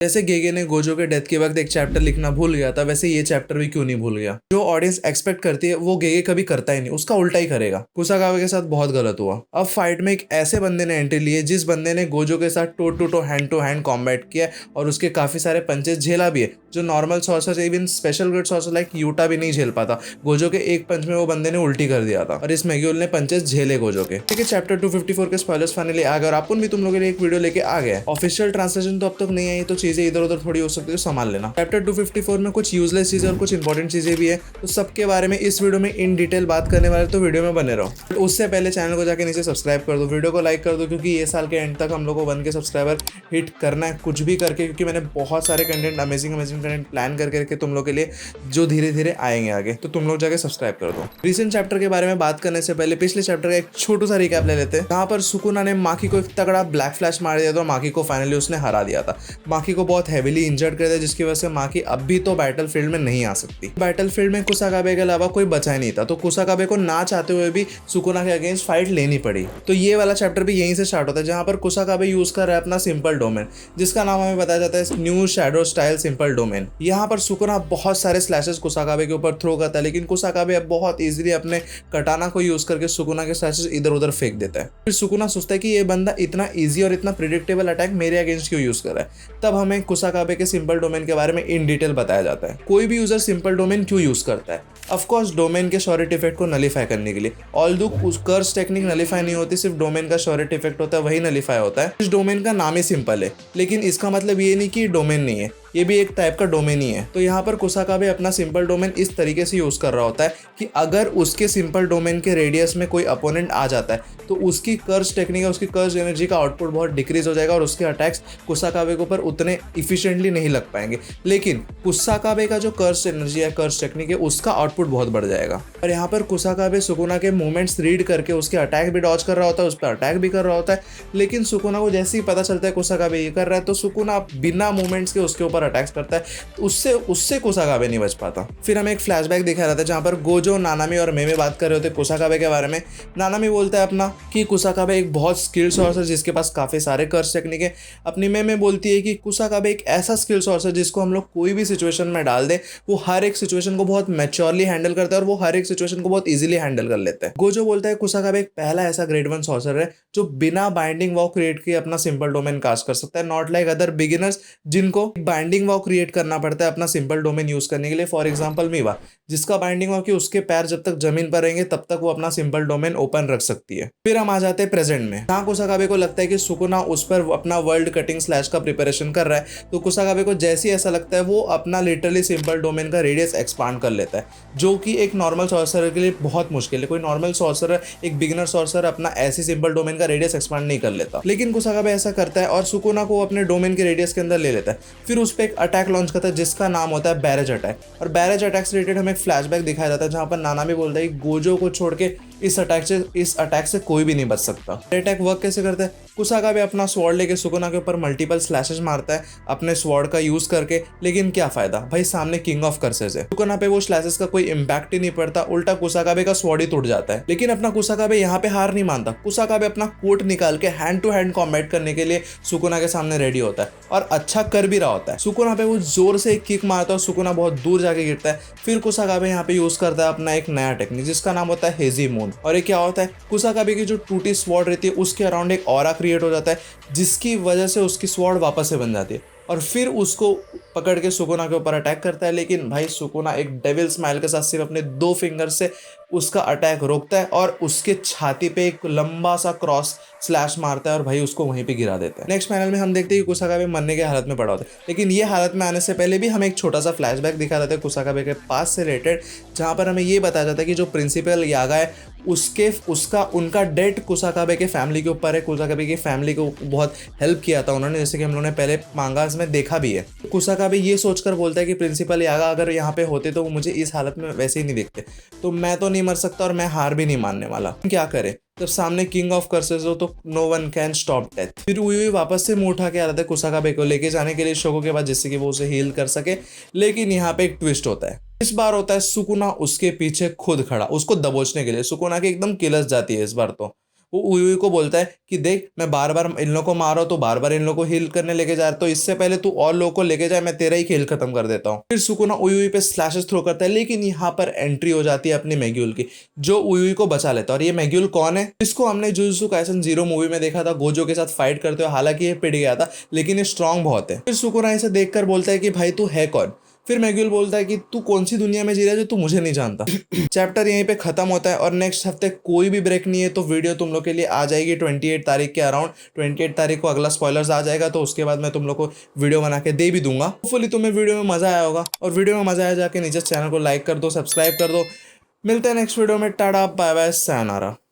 जैसे गेगे ने गोजो के डेथ के वक्त एक चैप्टर लिखना भूल गया था, वैसे ये चैप्टर भी क्यों नहीं भूल गया। जो ऑडियंस एक्सपेक्ट करती है वो गेगे कभी करता ही नहीं, उसका उल्टा ही करेगा। कुसाकाबे के साथ बहुत गलत हुआ। अब फाइट में एक ऐसे बंदे ने एंट्री ली है जिस बंदे ने गोजो के साथ टू हैंड कॉम्बैट किया और उसके काफी सारे पंचेस झेला भी है, जो normal sorcerer even special grade sorcerer like Utah भी नहीं झेल पाता। गोजो के एक पंच में वो बंदे ने उल्टी कर दिया था और इस मैग्यूल ने पंचेस झेले गोजो के। ठीक है, चैप्टर 254 के स्पॉयलर्स फाइनली आ गए और अपन भी तुम लोगों के लिए एक वीडियो लेके आ गए। ऑफिशियल ट्रांसलेशन तो अब तक नहीं आई, तो चीजें इधर उधर थोड़ी हो सकती है, संभाल लेना। चैप्टर 254 में कुछ यूजलेस चीजें और कुछ इंपॉर्टेंट चीजें भी है, तो सबके बारे में इस वीडियो में इन डिटेल बात करने वाले, तो वीडियो में बने रहो। बट उससे पहले चैनल को जाके नीचे सब्सक्राइब कर दो, वीडियो को लाइक कर दो, क्योंकि ये साल के एंड तक हम लोग को 1K सब्सक्राइबर हिट करना है कुछ भी करके, क्योंकि मैंने बहुत सारे कंटेंट अमेजिंग कंटेंट प्लान करके तुम लोग के लिए जो धीरे धीरे आएंगे आगे, तो तुम लोग जाके सब्सक्राइब कर दो। रिसेंट चैप्टर के बारे में बात करने से पहले पिछले चैप्टर का एक छोटा सा रिकैप ले लेते हैं, जहां पर सुकुना ने माकी को एक तगड़ा ब्लैक फ्लैश मार दिया था और माकी को फाइनली उसने हरा दिया था। माकी को बहुत हेवीली इंजर्ड कर दिया, जिसकी वजह से माकी अब भी तो बैटल फील्ड में नहीं आ सकती। बैटल फील्ड में कुसाकाबे के अलावा कोई बचा ही नहीं था, तो कुसाकाबे को ना चाहते हुए भी सुकुना के अगेंस्ट फाइट लेनी पड़ी। तो ये वाला चैप्टर भी यहीं से स्टार्ट होता है, जहां पर कुसाकाबे यूज कर रहा है अपना सिंपल डोमेन, जिसका नाम हमें बताया जाता है new shadow style simple domain. यहाँ पर सुकुना बहुत सारे स्लैशेस कुसाकाबे के ऊपर थ्रो करता है, लेकिन कुसाकाबे अब बहुत इजीली अपने कटाना को यूज करके सुकुना के स्लैशेस इधर उधर फेंक देता है। फिर सुकुना सोचता है कि ये बंदा इतना इजी और इतना प्रिडिक्टेबल अटैक मेरे अगेंस्ट क्यों यूज कर रहा है। तब हमें कुसाकाबे के सिंपल डोमेन के बारे में इन डिटेल बताया जाता है। कोई भी यूजर सिंपल डोमेन क्यों यूज करता है? ऑफकोर्स डोमेन के शॉर्ट इफेक्ट को नलीफाई करने के लिए। ऑल्दो कर्स टेक्निक नलीफाई नहीं होती, सिर्फ डोमेन का शॉर्ट इफेक्ट होता है, वही नलीफाई होता है। इस डोमेन का नाम ही सिंपल है, लेकिन इसका मतलब ये नहीं कि डोमेन नहीं है, ये भी एक टाइप का डोमेन ही है। तो यहाँ पर कुसाकाबे अपना सिंपल डोमेन इस तरीके से यूज कर रहा होता है कि अगर उसके सिंपल डोमेन के रेडियस में कोई अपोनेंट आ जाता है तो उसकी कर्स टेक्निक, उसकी कर्स एनर्जी का आउटपुट बहुत डिक्रीज हो जाएगा और उसके अटैक्स कुसाकाबे के ऊपर उतने इफिशिएंटली नहीं लग पाएंगे। लेकिन कुसाकाबे का जो कर्स एनर्जी है, कर्स टेक्निक है, उसका आउटपुट बहुत बढ़ जाएगा। और यहाँ पर कुसाकाबे सुकुना के मूवमेंट्स रीड करके उसके अटैक भी डॉज कर रहा होता है, उस पर अटैक भी कर रहा होता है। लेकिन सुकुना को जैसे ही पता चलता है कुसाकाबे ये कर रहा है, तो सुकुना बिना मूवमेंट्स के उसके ऊपर अटैक्स करता है, तो उससे कुसाकाबे नहीं बच पाता। फिर हमें एक फ्लैशबैक दिखाया जाता है, जहां पर गोजो, नानामी और मेमे बात कर रहे होते कुसाकाबे के बारे में। नानामी बोलता है अपना कि कुसाकाबे एक बहुत स्किल सोर्स है जिसके पास काफी सारे कर्स टेक्निक है। अपनी मेमे बोलती है कि कुसाकाबे एक ऐसा स्किल सोर्स है जिसको हम लोग कोई भी सिचुएशन में डाल दे, वो हर एक सिचुएशन को बहुत मैच्योरली हैंडल करता है और वो हर एक सिचुएशन को बहुत इजीली हैंडल कर लेता है। गोजो बोलता है कुसाकाबे एक पहला ऐसा ग्रेड 1 सॉर्सर है जो बिना बाइंडिंग वॉक क्रिएट किए अपना सिंपल डोमेन कास्ट कर सकता है, नॉट लाइक अदर बिगिनर्स जिनको बाइंडिंग वॉक क्रिएट करना पड़ता है अपना सिंपल डोमेन यूज करने के लिए। फॉर एग्जांपल मीवा, जिसका बाइंडिंग वॉक उसके पैर जब तक जमीन पर रहेंगे तब तक वो अपना सिंपल डोमेन ओपन रख सकती है। फिर हम आ जाते हैं प्रेजेंट में, जहां कुसाकाबे को लगता है कि सुकुना उस पर अपना वर्ल्ड कटिंग स्लैश का प्रिपरेशन कर रहा है, तो कुसाकाबे को जैसे ही ऐसा लगता है वो अपना लिटरली सिंपल डोमेन का रेडियस एक्सपांड कर लेता है, जो कि एक नॉर्मल सॉर्सरर के लिए बहुत मुश्किल है। कोई नॉर्मल सॉर्सरर, एक बिगिनर सॉर्सरर अपना ऐसी सिंपल डोमेन का रेडियस एक्सपांड नहीं कर लेता, लेकिन कुसाकाबे ऐसा करता है और सुकुना को अपने डोमेन के रेडियस के अंदर ले लेता है। फिर उस पर एक अटैक लॉन्च करता है जिसका नाम होता है बैरेज अटैक। और बैरेज अटैक से रिलेटेड हमें एक फ्लैशबैक दिखाया जाता है, जहां पर नानामी बोलता है कि गोजो को छोड़ के इस अटैक से कोई भी नहीं बच सकता। अटैक वर्क कैसे करता है? कुसाकाबे अपना स्वॉर्ड लेके सुकुना के ऊपर मल्टीपल स्लैशेस मारता है अपने स्वॉर्ड का यूज करके, लेकिन क्या फायदा भाई, सामने किंग ऑफ कर्सेस है। सुकुना पे वो स्लैशेस का कोई इंपैक्ट ही नहीं पड़ता, उल्टा कुसाकाबे का स्वॉर्ड ही टूट जाता है। लेकिन अपना कुसाकाबे यहाँ पे हार नहीं मानता। कुसाकाबे अपना कोट निकाल के हैंड टू हैंड कॉम्बैट करने के लिए सुकुना के सामने रेडी होता है और अच्छा कर भी रहा होता है। सुकुना पे वो जोर से एक किक मारता है और सुकुना बहुत दूर जाके गिरता है। फिर कुसाकाबे यहाँ पे यूज करता है अपना एक नया टेक्निक जिसका नाम होता है हेजी मून। और ये क्या होता है, कुसाकाबे की जो टूटी स्वॉर्ड रहती है उसके अराउंड एक ऑरा क्रिएट हो जाता है, जिसकी वजह से उसकी स्वॉर्ड वापस से बन जाती है और फिर उसको पकड़ के सुकुना के ऊपर अटैक करता है। लेकिन भाई सुकुना एक डेविल स्माइल के साथ सिर्फ अपने 2 फिंगर से उसका अटैक रोकता है और उसके छाती पे एक लंबा सा क्रॉस स्लैश मारता है और भाई उसको वहीं पे गिरा देता है। नेक्स्ट पैनल में हम देखते हैं कि कुसाकाबे मरने के हालत में पड़ा होता है, लेकिन ये हालत में आने से पहले भी हमें एक छोटा सा फ्लैशबैक दिखा जाता है कुसाकाबे के पास से रिलेटेड, जहां पर हमें ये बताया जाता है कि जो प्रिंसिपल यागा है उनका डेट कुसाकाबे के फैमिली के ऊपर है। कुसाकाबे की फैमिली को बहुत हेल्प किया था उन्होंने, जैसे कि हम लोगों ने पहले मांगास में देखा भी है। कुसाकाबे ये सोचकर बोलता है कि प्रिंसिपल यागा अगर यहाँ पे होते तो वो मुझे इस हालत में वैसे ही नहीं देखते, तो मैं तो नहीं मर सकता और मैं हार भी नहीं मानने वाला। क्या करे, जब सामने किंग ऑफ कर्सेस हो तो no one can stop death. फिर उई वापस से मुंह उठा के आ रहा था कुसाकाबे को लेके जाने के लिए शोको के बाद, जिससे कि वो उसे हील कर सके। लेकिन यहाँ पे एक ट्विस्ट होता है, इस बार होता है सुकुना उसके पीछे खुद खड़ा उसको दबोचने के लिए। सुकुना की एकदम किलस जाती है इस बार तो, वो उयुई को बोलता है कि देख मैं बार बार इन लोगों को मार रहा हूँ तो बार बार इन लोगों को हील करने लेके जा रहा, तो इससे पहले तू और लोगों को लेके जाए, मैं तेरा ही खेल खत्म कर देता हूँ। फिर सुकुना उयुई पे स्लैशेस थ्रो करता है, लेकिन यहाँ पर एंट्री हो जाती है अपनी मैग्यूल की, जो उयुई को बचा लेता है। और ये मैग्यूल कौन है? इसको हमने जुजुत्सु काइसन 0 मूवी में देखा था गोजो के साथ फाइट करते हुए, हालांकि ये पिट गया था लेकिन ये स्ट्रांग बहुत है। फिर सुकुना इसे देखकर बोलता है कि भाई तू है कौन? फिर मैग्यूल बोलता है कि तू कौन सी दुनिया में जी रहा है जो तू मुझे नहीं जानता। चैप्टर यहीं पे खत्म होता है और नेक्स्ट हफ्ते कोई भी ब्रेक नहीं है, तो वीडियो तुम लोग के लिए आ जाएगी 28 तारीख के अराउंड। 28 तारीख को अगला स्पॉयलर्स आ जाएगा, तो उसके बाद मैं तुम लोग को वीडियो बना के दे भी दूंगा। होपफुली तुम्हें वीडियो में मजा आया होगा, और वीडियो में मजा आया जाके नीचे चैनल को लाइक कर दो, सब्सक्राइब कर दो। मिलते हैं नेक्स्ट वीडियो में। Tata bye bye, sayonara।